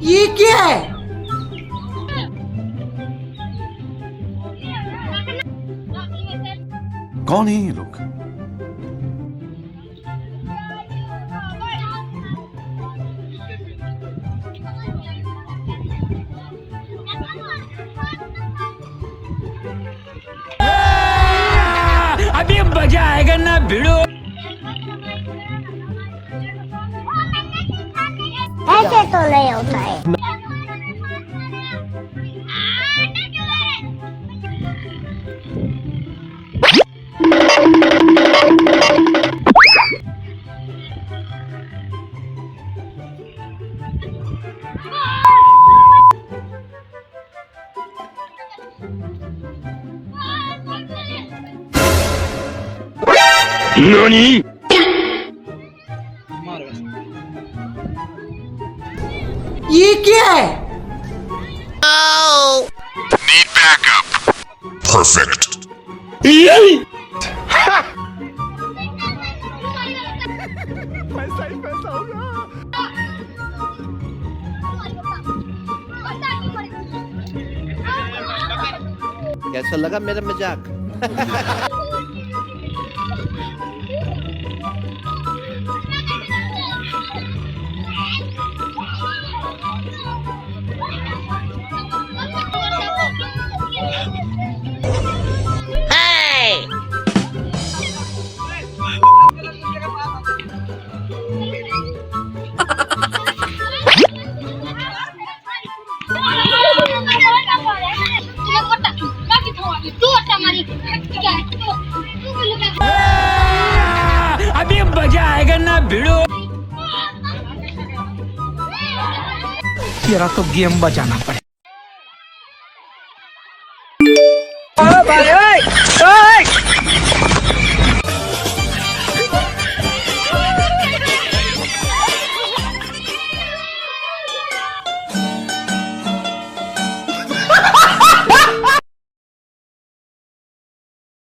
ये क्या है? कौन है ये लोग? अभी मजा आएगा ना भिड़ो। ऐसे तो नहीं होता है। NANI? ये क्या है? Need backup. Perfect. कैसा लगा मेरा मजाक? अभी मजा आएगा ना भिड़ो। तेरा तो गेम बजाना पड़ेगा।